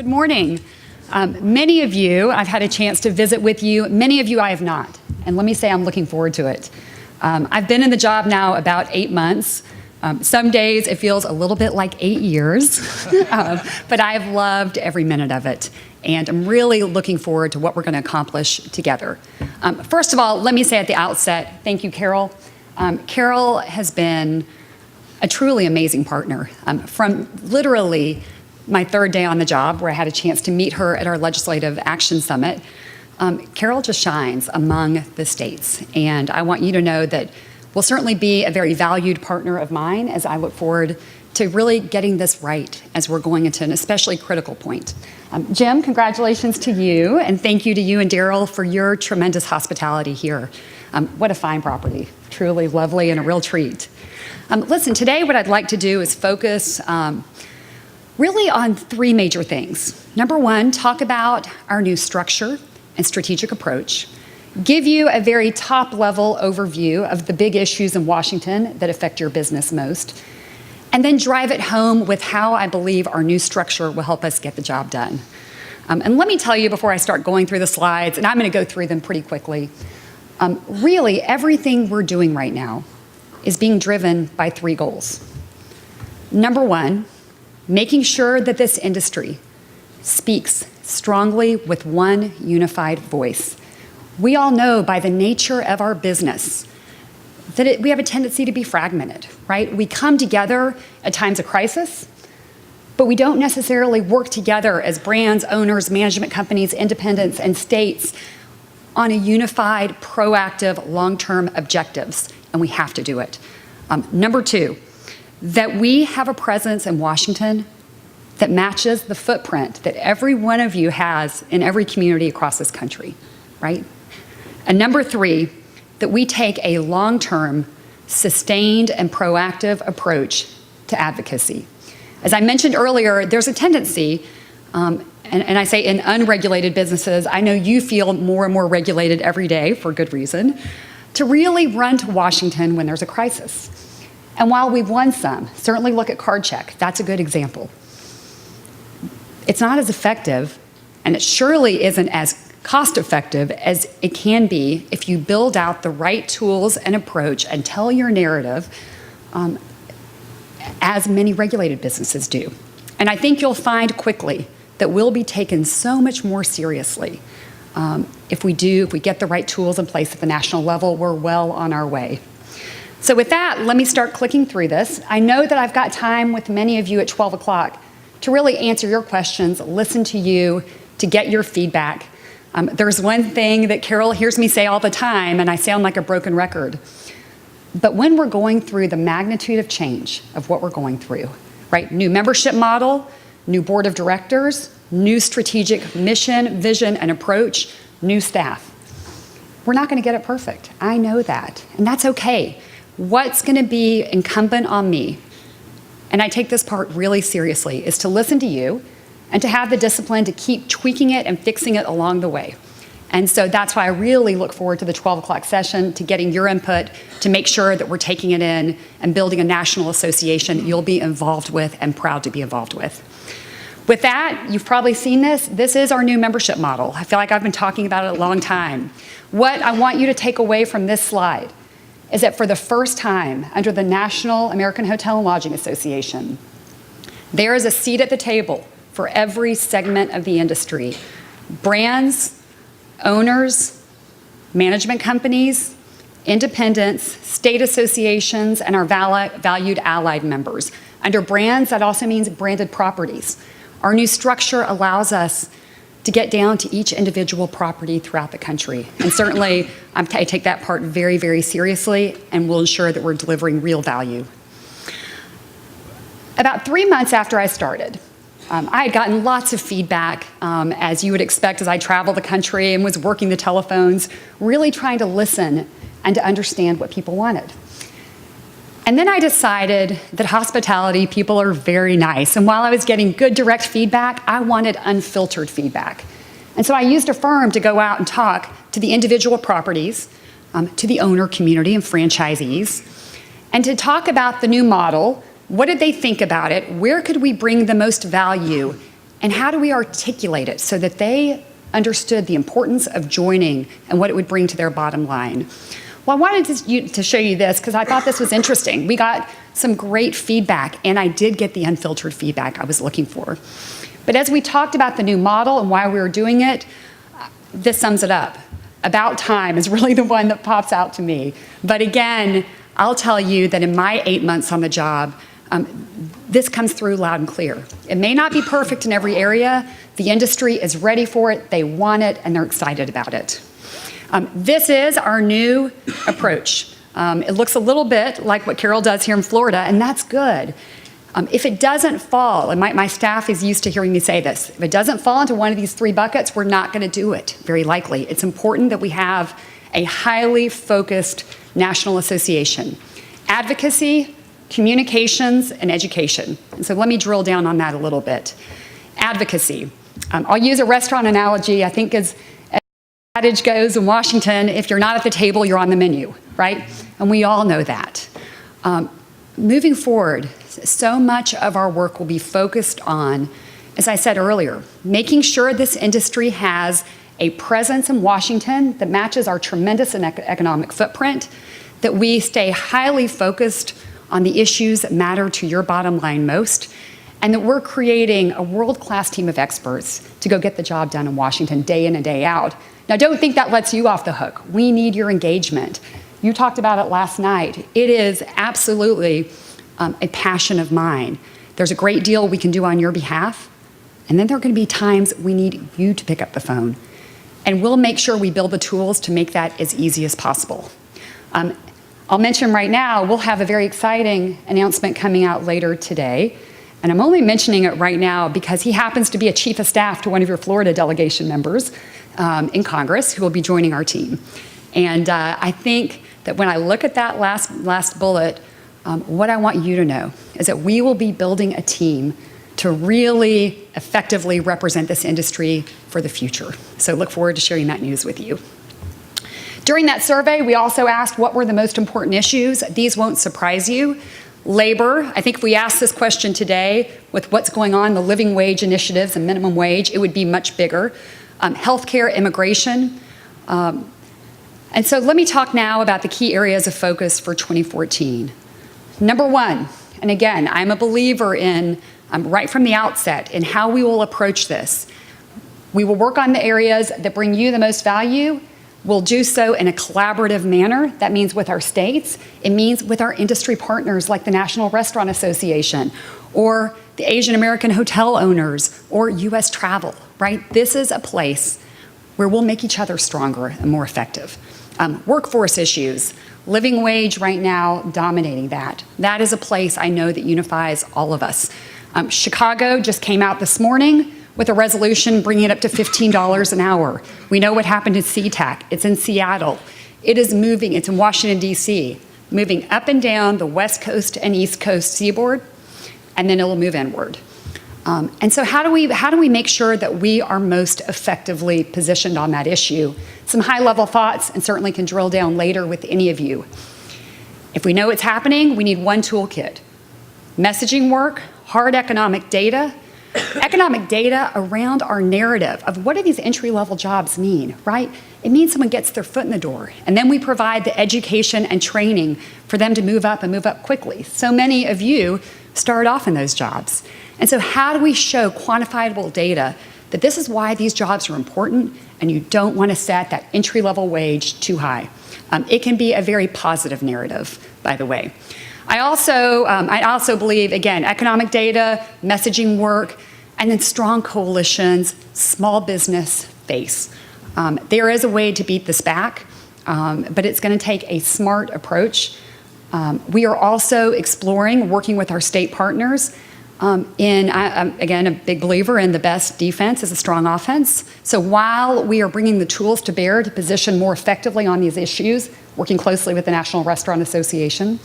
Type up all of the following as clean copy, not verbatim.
Good morning. Many of you, I've had a chance to visit with you. Many of you I have not. And let me say I'm looking forward to it. I've been in the job now about 8 months. Some days it feels a little bit like 8 years, but I have loved every minute of it. And I'm really looking forward to what we're going to accomplish together. First of all, let me say at the outset, thank you, Carol. Carol has been a truly amazing partner. From literally my third day on the job, where I had a chance to meet her at our Legislative Action Summit, Carol just shines among the states. And I want you to know that will certainly be a very valued partner of mine as I look forward to really getting this right as we're going into an especially critical point. Jim, congratulations to you, and thank you to you and Daryl for your tremendous hospitality here. What a fine property, truly lovely and a real treat. Listen, today what I'd like to do is focus really on three major things. Number one, talk about our new structure and strategic approach, give you a very top-level overview of the big issues in Washington that affect your business most, and then drive it home with how I believe our new structure will help us get the job done. And let me tell you before I start going through the slides, and I'm going to go through them pretty quickly, really everything we're doing right now is being driven by three goals. Number one, making sure that this industry speaks strongly with one unified voice. We all know by the nature of our business that we have a tendency to be fragmented, right? We come together at times of crisis, but we don't necessarily work together as brands, owners, management companies, independents, and states on a unified, proactive, long-term objectives, and we have to do it. Number two, that we have a presence in Washington that matches the footprint that every one of you has in every community across this country, right? And number three, that we take a long-term, sustained and proactive approach to advocacy. As I mentioned earlier, there's a tendency, and I say in unregulated businesses, I know you feel more and more regulated every day for good reason, to really run to Washington when there's a crisis. And while we've won some, certainly look at Card Check, that's a good example. It's not as effective, and it surely isn't as cost-effective as it can be if you build out the right tools and approach and tell your narrative as many regulated businesses do. And I think you'll find quickly that we'll be taken so much more seriously if we get the right tools in place at the national level. We're well on our way. So with that, let me start clicking through this. I know that I've got time with many of you at 12 o'clock to really answer your questions, listen to you, to get your feedback. There's one thing that Carol hears me say all the time, and I sound like a broken record. But when we're going through the magnitude of change of what we're going through, right? New membership model, new board of directors, new strategic mission, vision, and approach, new staff. We're not going to get it perfect. I know that, and that's okay. What's going to be incumbent on me, and I take this part really seriously, is to listen to you and to have the discipline to keep tweaking it and fixing it along the way. And so that's why I really look forward to the 12 o'clock session, to getting your input, to make sure that we're taking it in and building a national association you'll be involved with and proud to be involved with. With that, you've probably seen this. This is our new membership model. I feel like I've been talking about it a long time. What I want you to take away from this slide is that for the first time under the National American Hotel and Lodging Association, there is a seat at the table for every segment of the industry. Brands, owners, management companies, independents, state associations, and our valued allied members. Under brands, that also means branded properties. Our new structure allows us to get down to each individual property throughout the country. And certainly, I take that part very, very seriously and will ensure that we're delivering real value. About 3 months after I started, I had gotten lots of feedback, as you would expect, as I traveled the country and was working the telephones, really trying to listen and to understand what people wanted. And then I decided that hospitality people are very nice. And while I was getting good direct feedback, I wanted unfiltered feedback. And so I used a firm to go out and talk to the individual properties, to the owner community and franchisees, and to talk about the new model. What did they think about it? Where could we bring the most value And how do we articulate it so that they understood the importance of joining and what it would bring to their bottom line? Well, I wanted to show you this because I thought this was interesting. We got some great feedback, and I did get the unfiltered feedback I was looking for. But as we talked about the new model and why we were doing it, this sums it up. About time is really the one that pops out to me. But again, I'll tell you that in my 8 months on the job, this comes through loud and clear. It may not be perfect in every area. The industry is ready for it, they want it, and they're excited about it. This is our new approach. It looks a little bit like what Carol does here in Florida, and that's good. If it doesn't fall, and my staff is used to hearing me say this, if it doesn't fall into one of these 3 buckets, we're not going to do it, very likely. It's important that we have a highly focused national association. Advocacy, communications, and education. And so let me drill down on that a little bit. Advocacy. I'll use a restaurant analogy. I think as adage goes in Washington, if you're not at the table, you're on the menu, right? And we all know that. Moving forward, so much of our work will be focused on, as I said earlier, making sure this industry has a presence in Washington that matches our tremendous economic footprint, that we stay highly focused on the issues that matter to your bottom line most, and that we're creating a world-class team of experts to go get the job done in Washington day in and day out. Now, don't think that lets you off the hook. We need your engagement. You talked about it last night. It is absolutely a passion of mine. There's a great deal we can do on your behalf, and then there are going to be times we need you to pick up the phone. And we'll make sure we build the tools to make that as easy as possible. I'll mention right now, we'll have a very exciting announcement coming out later today. And I'm only mentioning it right now because he happens to be a chief of staff to one of your Florida delegation members in Congress who will be joining our team. And I think that when I look at that last bullet, what I want you to know is that we will be building a team to really effectively represent this industry for the future. So look forward to sharing that news with you. During that survey, we also asked what were the most important issues. These won't surprise you. Labor, I think if we ask this question today with what's going on, the living wage initiatives and minimum wage, it would be much bigger. Healthcare, immigration. And so let me talk now about the key areas of focus for 2014. Number one, and again, I'm a believer in, right from the outset, in how we will approach this. We will work on the areas that bring you the most value. We'll do so in a collaborative manner. That means with our states. It means with our industry partners like the National Restaurant Association or the Asian American hotel owners or U.S. travel, right? This is a place where we'll make each other stronger and more effective. Workforce issues, living wage right now dominating that. That is a place I know that unifies all of us. Chicago just came out this morning with a resolution bringing it up to $15 an hour. We know what happened in SeaTac. It's in Seattle. It is moving. It's in Washington, D.C., moving up and down the West Coast and East Coast seaboard, and then it will move inward. And so how do we make sure that we are most effectively positioned on that issue? Some high-level thoughts, and certainly can drill down later with any of you. If we know it's happening, we need one toolkit. Messaging work, hard economic data around our narrative of what do these entry-level jobs mean, right? It means someone gets their foot in the door, and then we provide the education and training for them to move up and move up quickly. So many of you start off in those jobs. And so how do we show quantifiable data that this is why these jobs are important and you don't want to set that entry-level wage too high? It can be a very positive narrative, by the way. I also believe, again, economic data, messaging work, and then strong coalitions, small business face. There is a way to beat this back, but it's going to take a smart approach. We are also exploring working with our state partners again, a big believer in the best defense is a strong offense. So while we are bringing the tools to bear to position more effectively on these issues, working closely with the National Restaurant Association,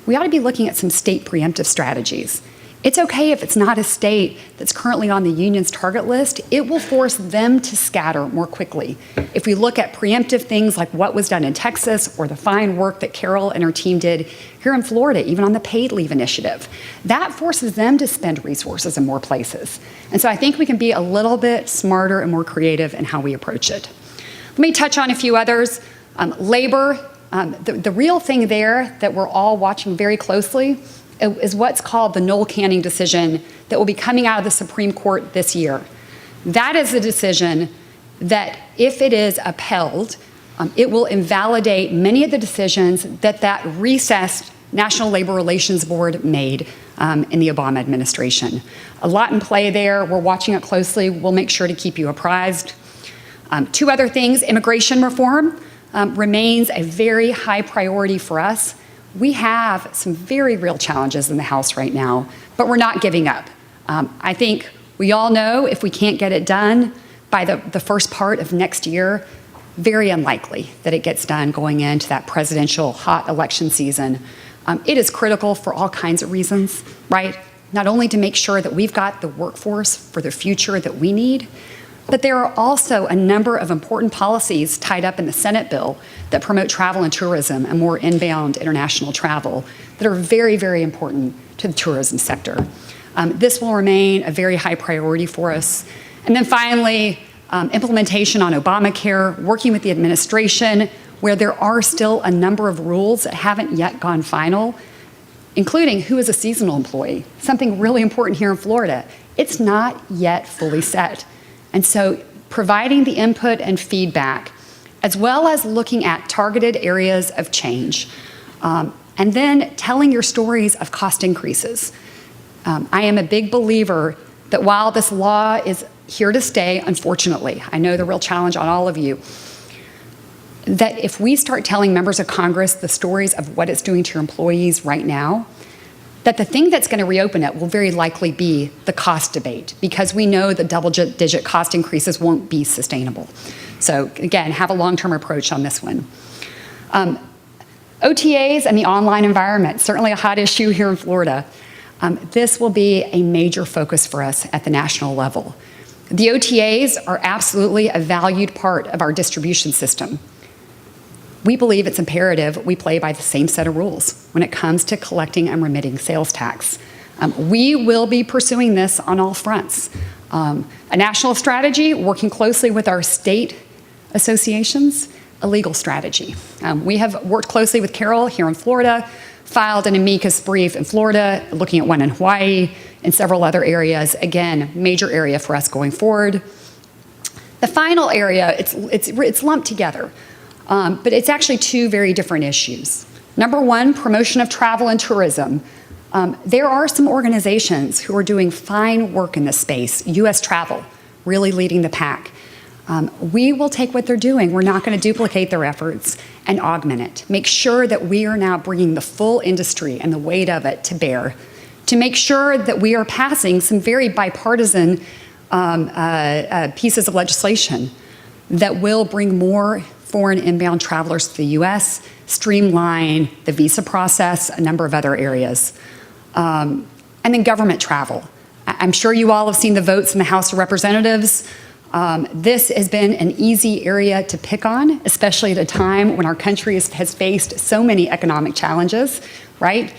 we ought to be looking at some state preemptive strategies. It's okay if it's not a state that's currently on the union's target list. It will force them to scatter more quickly. If we look at preemptive things like what was done in Texas or the fine work that Carol and her team did here in Florida, even on the paid leave initiative, that forces them to spend resources in more places. And so I think we can be a little bit smarter and more creative in how we approach it. Let me touch on a few others. Labor, the real thing there that we're all watching very closely is what's called the Noel Canning decision that will be coming out of the Supreme Court this year. That is a decision that, if it is upheld, it will invalidate many of the decisions that recessed National Labor Relations Board made in the Obama administration. A lot in play there. We're watching it closely. We'll make sure to keep you apprised. Two other things. Immigration reform remains a very high priority for us. We have some very real challenges in the House right now, but we're not giving up. I think we all know if we can't get it done by the first part of next year, very unlikely that it gets done going into that presidential hot election season. It is critical for all kinds of reasons, right? Not only to make sure that we've got the workforce for the future that we need, but there are also a number of important policies tied up in the Senate bill that promote travel and tourism and more inbound international travel that are very, very important to the tourism sector. This will remain a very high priority for us. And then finally, implementation on Obamacare, working with the administration where there are still a number of rules that haven't yet gone final, including who is a seasonal employee, something really important here in Florida. It's not yet fully set. And so providing the input and feedback, as well as looking at targeted areas of change, and then telling your stories of cost increases. I am a big believer that while this law is here to stay, unfortunately, I know the real challenge on all of you, that if we start telling members of Congress the stories of what it's doing to your employees right now, that the thing that's going to reopen it will very likely be the cost debate, because we know the double-digit cost increases won't be sustainable. So again, have a long-term approach on this one. OTAs and the online environment, certainly a hot issue here in Florida. This will be a major focus for us at the national level. The OTAs are absolutely a valued part of our distribution system. We believe it's imperative we play by the same set of rules when it comes to collecting and remitting sales tax. We will be pursuing this on all fronts. A national strategy, working closely with our state associations, a legal strategy. We have worked closely with Carol here in Florida, filed an amicus brief in Florida, looking at one in Hawaii and several other areas. Again, major area for us going forward. The final area, it's lumped together. But it's actually two very different issues. Number one, promotion of travel and tourism. There are some organizations who are doing fine work in this space. U.S. Travel, really leading the pack. We will take what they're doing. We're not going to duplicate their efforts and augment it. Make sure that we are now bringing the full industry and the weight of it to bear to make sure that we are passing some very bipartisan pieces of legislation that will bring more foreign inbound travelers to the U.S., streamline the visa process, a number of other areas. And then government travel. I'm sure you all have seen the votes in the House of Representatives. This has been an easy area to pick on, especially at a time when our country has faced so many economic challenges, right?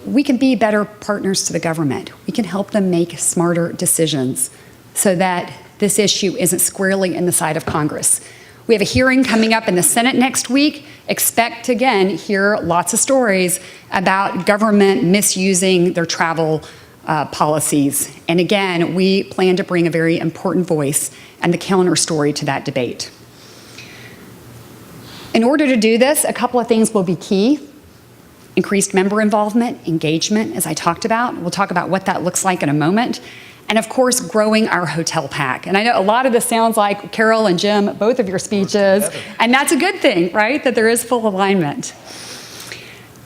We can be better partners to the government. We can help them make smarter decisions so that this issue isn't squarely in the side of Congress. We have a hearing coming up in the Senate next week. Expect to, again, hear lots of stories about government misusing their travel policies. And again, we plan to bring a very important voice and the counter story to that debate. In order to do this, a couple of things will be key. Increased member involvement, engagement, as I talked about. We'll talk about what that looks like in a moment. And of course, growing our hotel PAC. And I know a lot of this sounds like Carol and Jim, both of your speeches, and that's a good thing, right? That there is full alignment.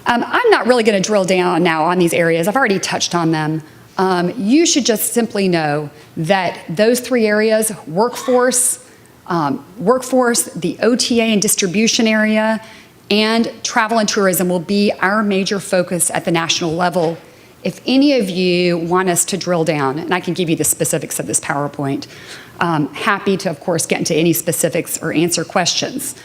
I'm not really going to drill down now on these areas. I've already touched on them. You should just simply know that those three areas, workforce, the OTA and distribution area, and travel and tourism will be our major focus at the national level If any of you want us to drill down, and I can give you the specifics of this PowerPoint, happy to, of course, get into any specifics or answer questions.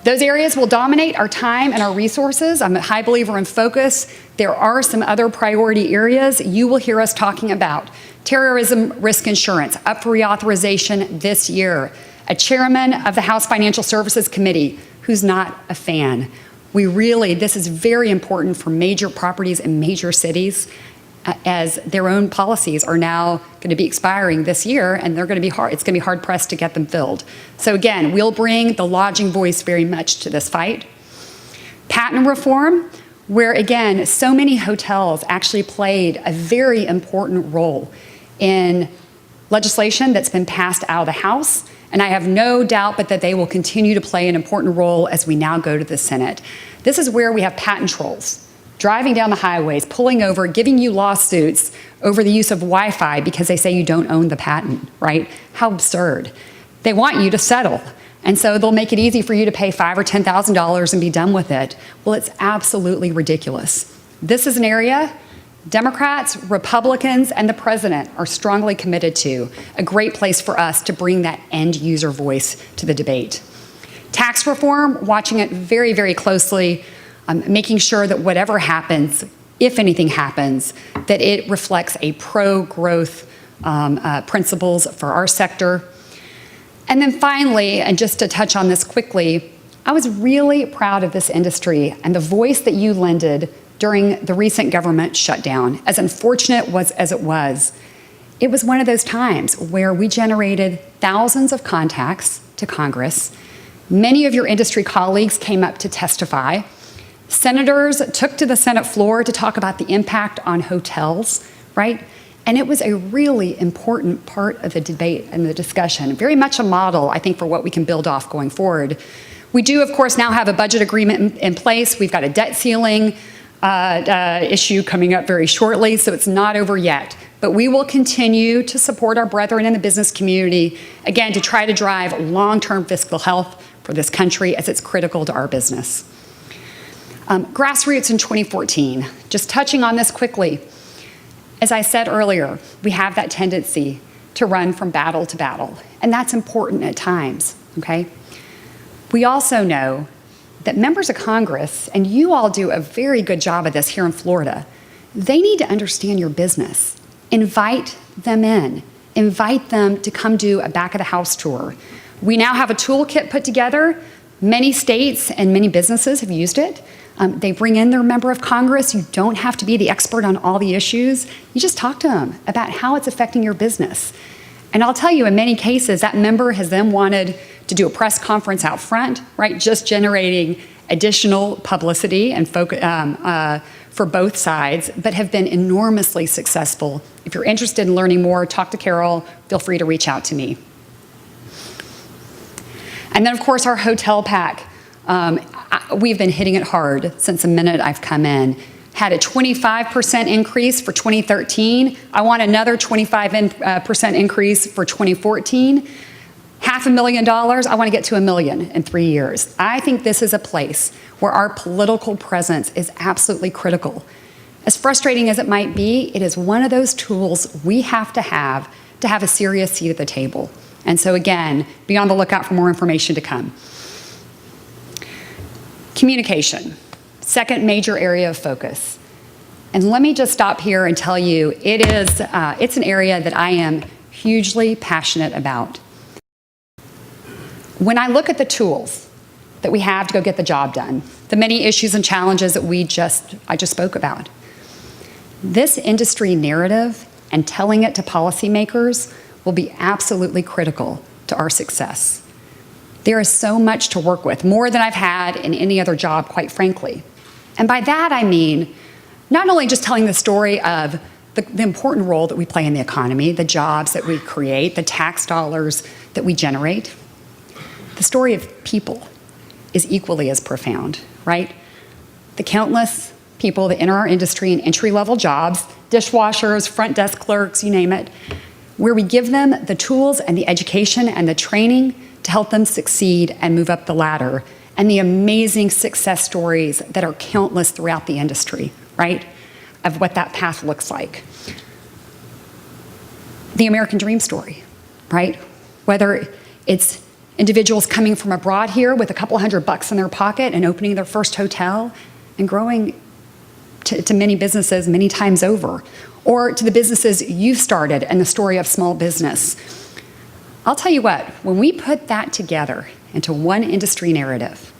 Those areas will dominate our time and our resources. I'm a high believer in focus. There are some other priority areas you will hear us talking about. Terrorism risk insurance, up for reauthorization this year. A chairman of the House Financial Services Committee who's not a fan. This is very important for major properties in major cities, as their own policies are now going to be expiring this year, and it's going to be hard pressed to get them filled. So again, we'll bring the lodging voice very much to this fight. Patent reform, where again, so many hotels actually played a very important role in legislation that's been passed out of the House, and I have no doubt but that they will continue to play an important role as we now go to the Senate. This is where we have patent trolls driving down the highways, pulling over, giving you lawsuits over the use of Wi-Fi because they say you don't own the patent, right? How absurd. They want you to settle. And so they'll make it easy for you to pay $5,000 or $10,000 and be done with it. Well, it's absolutely ridiculous. This is an area Democrats, Republicans, and the president are strongly committed to, a great place for us to bring that end user voice to the debate. Tax reform, watching it very, very closely, making sure that whatever happens, if anything happens, that it reflects a pro-growth principles for our sector. And then finally, and just to touch on this quickly, I was really proud of this industry and the voice that you lended during the recent government shutdown. As unfortunate as it was one of those times where we generated thousands of contacts to Congress. Many of your industry colleagues came up to testify. Senators took to the Senate floor to talk about the impact on hotels, right? And it was a really important part of the debate and the discussion, very much a model, I think, for what we can build off going forward. We do, of course, now have a budget agreement in place. We've got a debt ceiling issue coming up very shortly, so it's not over yet. But we will continue to support our brethren in the business community, again, to try to drive long-term fiscal health for this country as it's critical to our business. Grassroots in 2014, just touching on this quickly. As I said earlier, we have that tendency to run from battle to battle, and that's important at times, okay? We also know that members of Congress, and you all do a very good job of this here in Florida, they need to understand your business. Invite them in. Invite them to come do a back of the house tour. We now have a toolkit put together. Many states and many businesses have used it. They bring in their member of Congress. You don't have to be the expert on all the issues. You just talk to them about how it's affecting your business. And I'll tell you, in many cases, that member has then wanted to do a press conference out front, right? Just generating additional publicity and for both sides, but have been enormously successful. If you're interested in learning more, talk to Carol. Feel free to reach out to me. And then, of course, our hotel PAC. We've been hitting it hard since the minute I've come in. Had a 25% increase for 2013. I want another 25% increase for 2014. $500,000, I want to get to $1 million in 3 years. I think this is a place where our political presence is absolutely critical. As frustrating as it might be, it is one of those tools we have to have a serious seat at the table. And so again, be on the lookout for more information to come. Communication, second major area of focus. And let me just stop here and tell you, it's an area that I am hugely passionate about. When I look at the tools that we have to go get the job done, the many issues and challenges that I just spoke about, this industry narrative and telling it to policymakers will be absolutely critical to our success. There is so much to work with, more than I've had in any other job, quite frankly. And by that I mean, not only just telling the story of the important role that we play in the economy, the jobs that we create, the tax dollars that we generate, the story of people is equally as profound, right? The countless people that enter our industry in entry-level jobs, dishwashers, front desk clerks, you name it, where we give them the tools and the education and the training to help them succeed and move up the ladder, and the amazing success stories that are countless throughout the industry, right? of what that path looks like. The American dream story, right? Whether it's individuals coming from abroad here with a couple $100 in their pocket and opening their first hotel and growing to many businesses many times over, or to the businesses you've started and the story of small business. I'll tell you what, when we put that together into one industry narrative,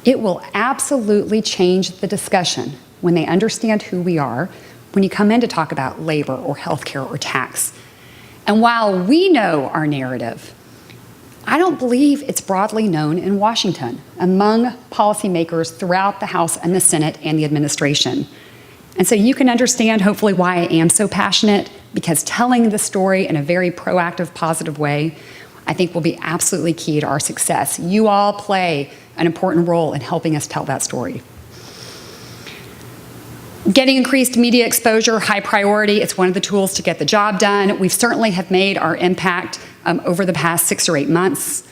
it will absolutely change the discussion when they understand who we are, when you come in to talk about labor or healthcare or tax. And while we know our narrative, I don't believe it's broadly known in Washington among policymakers throughout the House and the Senate and the administration. And so you can understand, hopefully, why I am so passionate, because telling the story in a very proactive, positive way, I think will be absolutely key to our success. You all play an important role in helping us tell that story. Getting increased media exposure, high priority. It's one of the tools to get the job done. We certainly have made our impact over the past 6 or 8 months.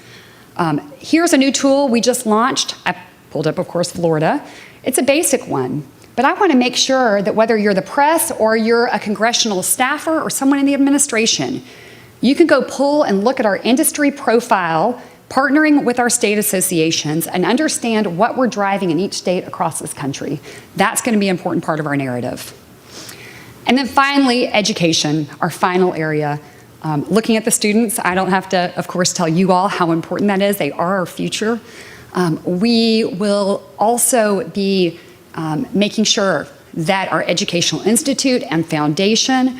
Here's a new tool we just launched. I pulled up, of course, Florida. It's a basic one, but I want to make sure that whether you're the press or you're a congressional staffer or someone in the administration, you can go pull and look at our industry profile, partnering with our state associations, and understand what we're driving in each state across this country. That's going to be an important part of our narrative. And then finally, education, our final area. Looking at the students, I don't have to, of course, tell you all how important that is. They are our future. We will also be making sure that our educational institute and foundation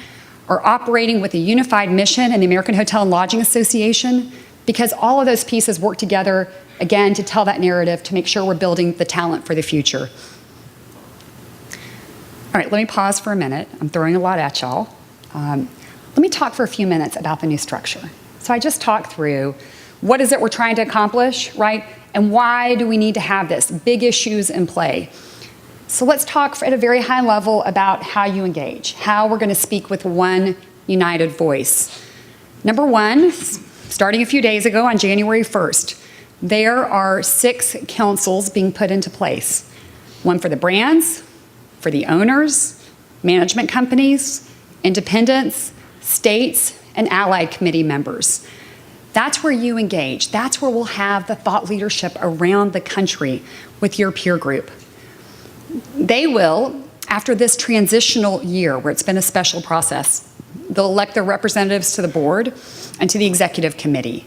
are operating with a unified mission in the American Hotel and Lodging Association, because all of those pieces work together, again, to tell that narrative, to make sure we're building the talent for the future. All right, let me pause for a minute. I'm throwing a lot at y'all. Let me talk for a few minutes about the new structure. So I just talked through what is it we're trying to accomplish, right? And why do we need to have this? Big issues in play. So let's talk at a very high level about how you engage, how we're going to speak with one united voice. Number one, starting a few days ago on January 1st, there are 6 councils being put into place. One for the brands, for the owners, management companies, independents, states, and allied committee members. That's where you engage. That's where we'll have the thought leadership around the country with your peer group. They will, after this transitional year where it's been a special process, they'll elect their representatives to the board and to the executive committee.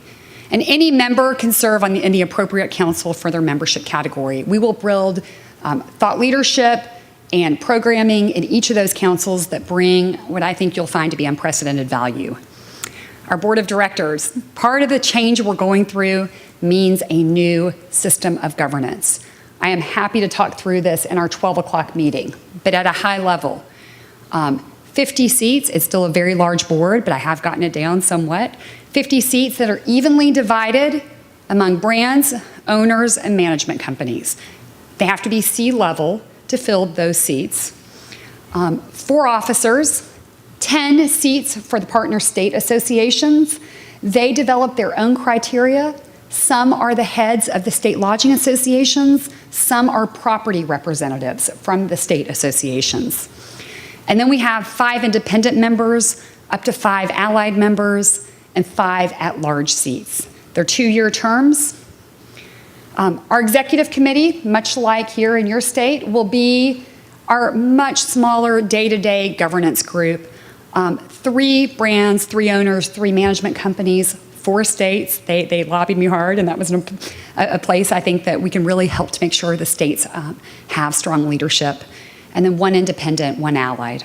And any member can serve in the appropriate council for their membership category. We will build thought leadership and programming in each of those councils that bring what I think you'll find to be unprecedented value. Our board of directors, part of the change we're going through means a new system of governance. I am happy to talk through this in our 12 o'clock meeting, but at a high level, 50 seats, it's still a very large board, but I have gotten it down somewhat. 50 seats that are evenly divided among brands, owners, and management companies. They have to be C-level to fill those seats. 4 officers, 10 seats for the partner state associations. They develop their own criteria. Some are the heads of the state lodging associations. Some are property representatives from the state associations. And then we have 5 independent members, up to 5 allied members, and 5 at-large seats. They're 2-year terms. Our executive committee, much like here in your state, will be our much smaller day-to-day governance group. 3 brands, 3 owners, 3 management companies, 4 states. They lobbied me hard, and that was a place I think that we can really help to make sure the states have strong leadership. And then 1 independent, 1 allied.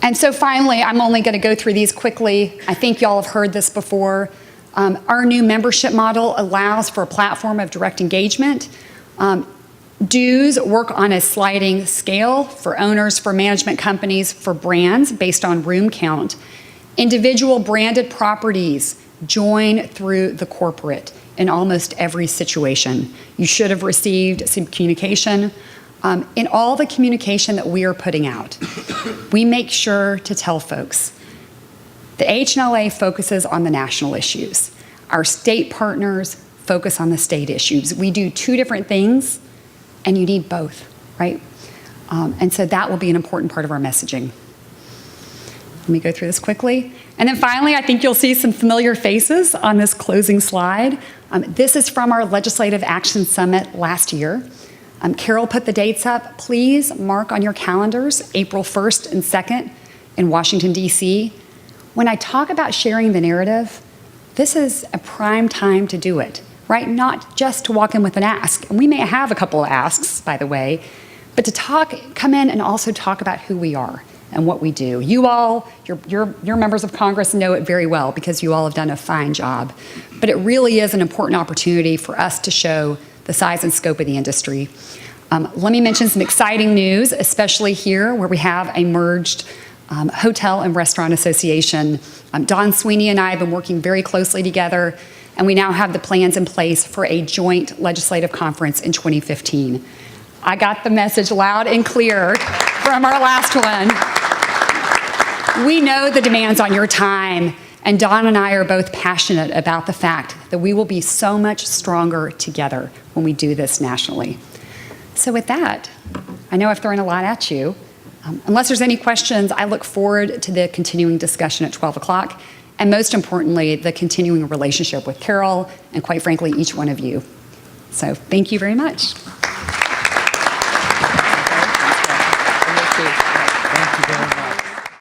And so finally, I'm only going to go through these quickly. I think y'all have heard this before. Our new membership model allows for a platform of direct engagement. Dues work on a sliding scale for owners, for management companies, for brands based on room count. Individual branded properties join through the corporate in almost every situation. You should have received some communication. In all the communication that we are putting out, we make sure to tell folks the AH&LA focuses on the national issues. Our state partners focus on the state issues. We do 2 different things, and you need both, right? And so that will be an important part of our messaging. Let me go through this quickly. And then finally, I think you'll see some familiar faces on this closing slide. This is from our Legislative Action Summit last year. Carol put the dates up. Please mark on your calendars April 1st and 2nd in Washington, D.C. When I talk about sharing the narrative, this is a prime time to do it, right? Not just to walk in with an ask. And we may have a couple of asks, by the way, but to come in and also talk about who we are and what we do. You all, your members of Congress know it very well because you all have done a fine job. But it really is an important opportunity for us to show the size and scope of the industry. Let me mention some exciting news, especially here where we have a merged hotel and restaurant association. Don Sweeney and I have been working very closely together, and we now have the plans in place for a joint legislative conference in 2015. I got the message loud and clear from our last one. We know the demands on your time, and Don and I are both passionate about the fact that we will be so much stronger together when we do this nationally. So with that, I know I've thrown a lot at you. Unless there's any questions, I look forward to the continuing discussion at 12 o'clock, and most importantly, the continuing relationship with Carol and, quite frankly, each one of you. So thank you very much.